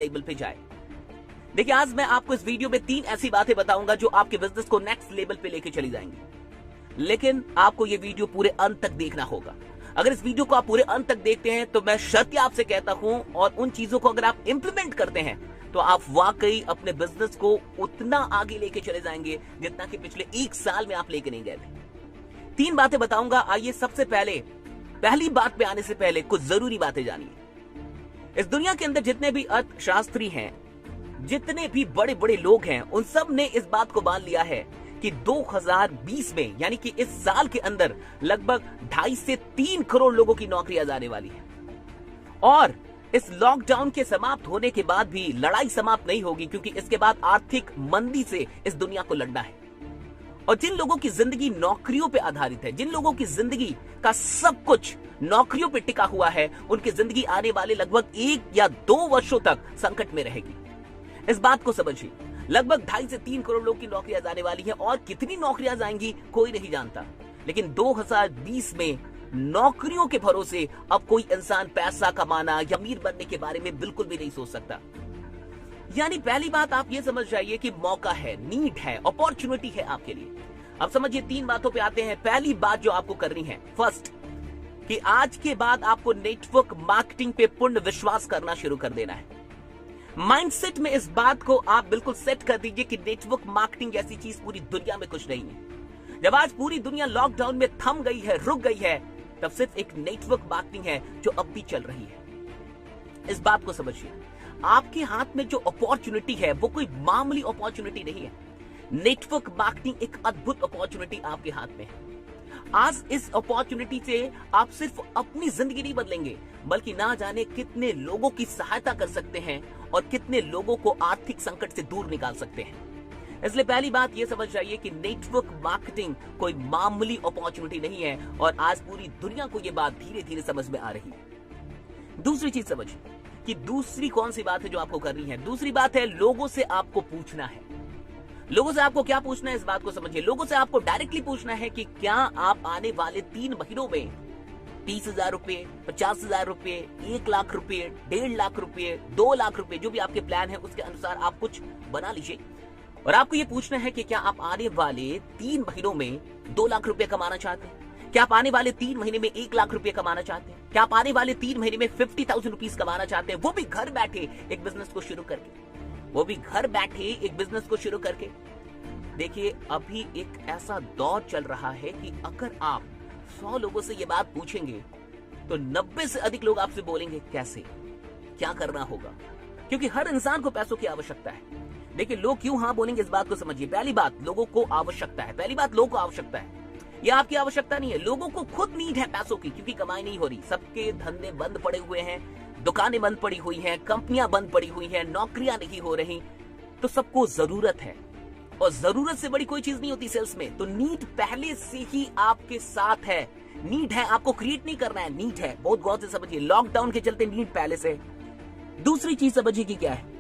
Level पे जाए। देखिए, आज मैं आपको इस वीडियो में 3 ऐसी बातें बताऊंगा जो आपके बिजनेस को नेक्स्ट लेवल पे लेके चली जाएंगी, लेकिन आपको ये वीडियो पूरे अंत तक देखना होगा। अगर इस वीडियो को आप पूरे अंत तक देखते हैं तो मैं शर्तिया आपसे कहता हूं, और उन चीजों को अगर आप इंप्लीमेंट करते हैं तो आप वाकई अपने बिजनेस को उतना आगे लेके चले जाएंगे जितना कि पिछले 1 साल में आप लेके नहीं गए थे। 3 बातें बताऊंगा। आइए, सबसे पहली बात पे आने से पहले कुछ जरूरी बातें जानिए। इस दुनिया के अंदर जितने भी अर्थशास्त्री हैं, जितने भी बड़े बड़े लोग हैं, उन सब ने इस बात को मान लिया है कि 2020 में, यानी कि इस साल के अंदर लगभग 2.5 से 3 करोड़ लोगों की नौकरियां जाने वाली है। और इस लॉकडाउन के समाप्त होने के बाद भी लड़ाई समाप्त नहीं होगी, क्योंकि इसके बाद आर्थिक मंदी से इस दुनिया को लड़ना है। और जिन लोगों की जिंदगी नौकरियों पे आधारित है, जिन लोगों की जिंदगी का सब कुछ नौकरियों पे टिका हुआ है, उनकी जिंदगी आने वाले लगभग 1 या 2 वर्षों तक संकट में रहेगी। इस बात को समझिए, लगभग 2.5 से 3 करोड़ लोग की नौकरियां जाने वाली हैं, और कितनी नौकरियां जाएंगी कोई नहीं जानता। लेकिन 2020 में नौकरियों के भरोसे अब कोई इंसान पैसा कमाना या अमीर बनने के बारे में बिल्कुल भी नहीं सोच सकता। यानी पहली बात आप ये समझ जाइए कि मौका है, नीड है, अपॉर्चुनिटी है आपके लिए। अब समझिए, 3 बातों पे आते हैं। पहली बात जो आपको करनी है, फर्स्ट, कि आज के बाद आपको नेटवर्क मार्केटिंग पे पूर्ण विश्वास करना शुरू कर देना है। माइंडसेट में इस बात को आप बिल्कुल सेट कर दीजिए कि नेटवर्क मार्केटिंग जैसी चीज पूरी दुनिया में कुछ नहीं है। जब आज पूरी दुनिया लॉकडाउन में थम गई है, रुक गई है, तब सिर्फ एक नेटवर्क मार्केटिंग है जो अब भी चल रही है। इस बात को समझिए, आपके हाथ में जो अपॉर्चुनिटी है वो कोई मामूली अपॉर्चुनिटी नहीं है। नेटवर्क मार्केटिंग एक अद्भुत अपॉर्चुनिटी आपके हाथ में है। आज इस अपॉर्चुनिटी से आप सिर्फ अपनी जिंदगी नहीं बदलेंगे, बल्कि ना जाने कितने लोगों की सहायता कर सकते हैं और कितने लोगों को आर्थिक संकट से दूर निकाल सकते हैं। इसलिए पहली बात यह समझ जाइए कि नेटवर्क मार्केटिंग कोई मामूली अपॉर्चुनिटी नहीं है, और आज पूरी दुनिया को यह बात धीरे धीरे समझ में आ रही है। दूसरी चीज समझिए कि दूसरी कौन सी बात है जो आपको करनी है। दूसरी बात है, लोगों से आपको पूछना है। लोगों से आपको क्या पूछना है, इस बात को समझिए। लोगों से आपको डायरेक्टली पूछना है कि क्या आप आने वाले 3 महीनों में 30,000 रुपए, 50,000 रुपए, 1 लाख रुपए, 1.5 लाख रुपए, 2 लाख रुपए, जो भी आपके प्लान है उसके अनुसार आप कुछ बना लीजिए। और आपको ये पूछना है कि क्या आप आने वाले 3 महीनों में 2 लाख रुपए कमाना चाहते हैं? क्या आप आने वाले 3 महीने में 1 लाख रुपए कमाना चाहते हैं? क्या आप आने वाले 3 महीने में 50,000 रुपीज कमाना चाहते हैं? वो भी घर बैठे एक बिजनेस को शुरू करके, वो भी घर बैठे एक बिजनेस को शुरू करके। देखिए, अभी एक ऐसा दौर चल रहा है कि अगर आप 100 लोगों से ये बात पूछेंगे तो 90 से अधिक लोग आपसे बोलेंगे कैसे, क्या करना होगा, क्योंकि हर इंसान को पैसों की आवश्यकता है। देखिए, लोग क्यों हाँ बोलेंगे, इस बात को समझिए। पहली बात, लोगों को आवश्यकता है। पहली बात, लोगों को आवश्यकता है, यह आपकी आवश्यकता नहीं है। लोगों को खुद नीड है पैसों की, क्योंकि कमाई नहीं हो रही, सबके धंधे बंद पड़े हुए हैं, दुकानें बंद पड़ी हुई हैं, कंपनियां बंद पड़ी हुई हैं, नौकरियां नहीं हो रही, तो सबको जरूरत है। और जरूरत से बड़ी कोई चीज नहीं होती सेल्स में। तो नीड पहले से ही आपके साथ है। नीड है, आपको क्रिएट नहीं करना है, नीड है। बहुत गौर से समझिए, लॉकडाउन के चलते नीड पहले से। दूसरी चीज समझिए कि क्या है।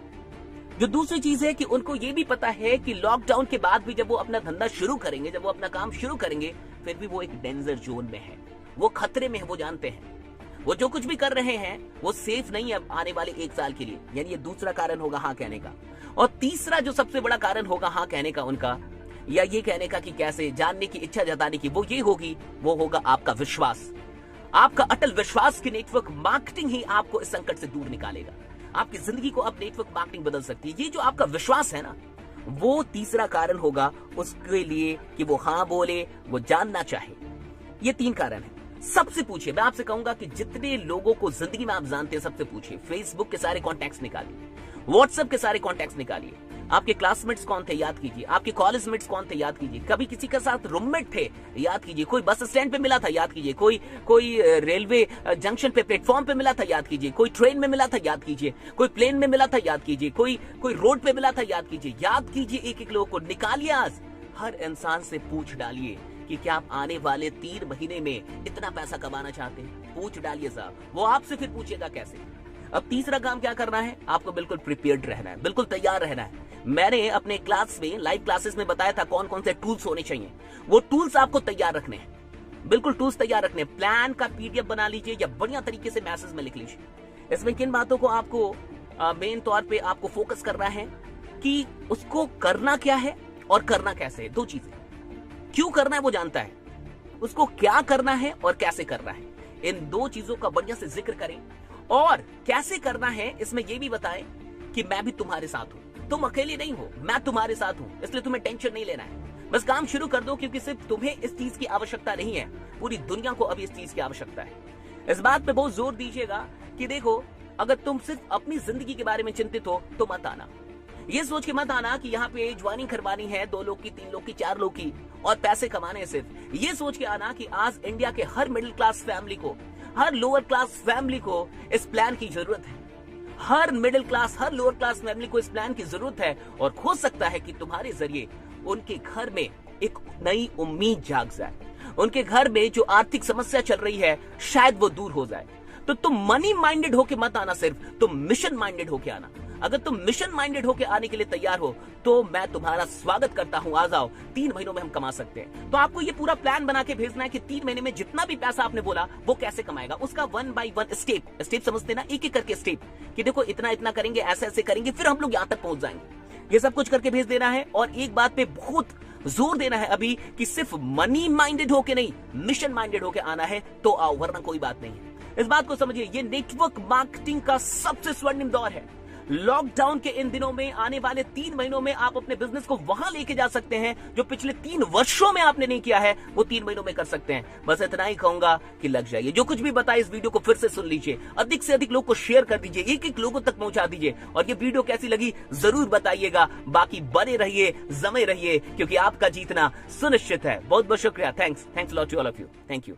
जो दूसरी चीज है कि उनको ये भी पता है कि लॉकडाउन के बाद भी जब वो अपना धंधा शुरू करेंगे, जब वो अपना काम शुरू करेंगे, फिर भी वो एक डेंजर जोन में है, वो खतरे में है, वो जानते हैं। वो जो कुछ भी कर रहे हैं वो सेफ नहीं है आने वाले 1 साल के लिए। यानी ये दूसरा कारण होगा हाँ कहने का। और तीसरा जो सबसे बड़ा कारण होगा हाँ कहने का उनका, या ये कहने का कि कैसे, जानने की इच्छा जताने की, वो ये होगी, वो होगा आपका विश्वास, आपका अटल विश्वास कि नेटवर्क मार्केटिंग ही आपको इस संकट से दूर निकालेगा। आपकी जिंदगी को अब नेटवर्क मार्केटिंग बदल सकती है। ये जो आपका विश्वास है ना, वो तीसरा कारण होगा उसके लिए कि वो हाँ बोले, वो जानना चाहे। ये 3 कारण है। सबसे पूछिए, मैं आपसे कहूंगा कि जितने लोगों को जिंदगी में आप जानते हैं सबसे पूछिए। फेसबुक के सारे कॉन्टैक्ट्स निकालिए, व्हाट्सएप के सारे कॉन्टैक्ट्स निकालिए। आपके क्लासमेट्स कौन थे, याद कीजिए। आपके कॉलेज मेट्स कौन थे, याद कीजिए। कभी किसी के साथ रूममेट थे, याद कीजिए। कोई बस स्टैंड पे मिला था, याद कीजिए। कोई रेलवे जंक्शन पे, प्लेटफॉर्म पे मिला था, याद कीजिए। कोई ट्रेन में मिला था, याद कीजिए। कोई प्लेन में मिला था, याद कीजिए। कोई रोड पे मिला था, याद कीजिए। याद कीजिए, एक एक लोगों को निकालिए। आज हर इंसान से पूछ डालिए कि क्या आप आने वाले 3 महीने में इतना पैसा कमाना चाहते हैं। पूछ डालिए साहब, वो आपसे फिर पूछेगा कैसे। अब तीसरा काम क्या करना है, आपको बिल्कुल प्रिपेयर्ड रहना है, बिल्कुल तैयार रहना है। मैंने अपने क्लास में, लाइव क्लासेस में बताया था कौन कौन से टूल्स होने चाहिए। वो टूल्स आपको तैयार रखने हैं, बिल्कुल टूल्स तैयार रखने। प्लान का PDF बना लीजिए या बढ़िया तरीके से मैसेज में लिख लीजिए। इसमें किन बातों को आपको मेन तौर पे आपको फोकस करना है कि उसको करना क्या है और करना कैसे है। दो चीजें, क्यों करना है वो जानता है, उसको क्या करना है और कैसे करना है। इन दो चीजों का बढ़िया से जिक्र करें और कैसे करना है इसमें यह भी बताएं कि मैं भी तुम्हारे साथ हूं, तुम अकेले नहीं हो, मैं तुम्हारे साथ हूं, इसलिए तुम्हें टेंशन नहीं लेना है। बस काम शुरू कर दो, क्योंकि सिर्फ तुम्हें इस चीज की आवश्यकता नहीं है, पूरी दुनिया को अभी इस चीज की आवश्यकता है। इस बात पे बहुत जोर दीजिएगा कि देखो, अगर तुम सिर्फ अपनी जिंदगी के बारे में चिंतित हो तो मत आना। ये सोच के मत आना कि यहाँ पे ज्वाइनिंग करवानी है 2 लोग की, 3 लोग की, 4 लोग की और पैसे कमाने हैं। सिर्फ ये सोच के आना कि आज इंडिया के हर मिडिल क्लास फैमिली को, हर लोअर क्लास फैमिली को इस प्लान की जरूरत है। हर मिडिल क्लास, हर लोअर क्लास फैमिली को इस प्लान की जरूरत है और हो सकता है कि तुम्हारे जरिए उनके घर में एक नई उम्मीद जाग जाए, उनके घर में जो आर्थिक समस्या चल रही है शायद वो दूर हो जाए। तो तुम मनी माइंडेड होके मत आना, सिर्फ तुम मिशन माइंडेड होके आना। अगर तुम मिशन माइंडेड होके आने के लिए तैयार हो तो मैं तुम्हारा स्वागत करता हूं, आ जाओ। 3 महीनों में हम कमा सकते हैं। तो आपको ये पूरा प्लान बना के भेजना है कि 3 महीने में जितना भी पैसा आपने बोला वो कैसे कमाएगा, उसका 1 बाय 1 स्टेप समझते ना, एक एक करके स्टेप, कि देखो इतना इतना करेंगे, ऐसे ऐसे करेंगे, फिर हम लोग यहां तक पहुंच जाएंगे। ये सब कुछ करके भेज देना है और एक बात पे बहुत जोर देना है अभी कि सिर्फ मनी माइंडेड होके नहीं, मिशन माइंडेड होके आना है तो आओ, वरना कोई बात नहीं है। इस बात को समझिए, ये नेटवर्क मार्केटिंग का सबसे स्वर्णिम दौर है। लॉकडाउन के इन दिनों में, आने वाले 3 महीनों में आप अपने बिजनेस को वहां लेके जा सकते हैं जो पिछले 3 वर्षों में आपने नहीं किया है, वो 3 महीनों में कर सकते हैं। बस इतना ही कहूंगा कि लग जाइए। जो कुछ भी बताया इस वीडियो को फिर से सुन लीजिए, अधिक से अधिक लोग को शेयर कर दीजिए, एक लोगों तक पहुंचा दीजिए और ये वीडियो कैसी लगी जरूर बताइएगा। बाकी बने रहिए, जमे रहिए, क्योंकि आपका जीतना सुनिश्चित है। बहुत बहुत शुक्रिया। Thanks lot to all of you. Thank you.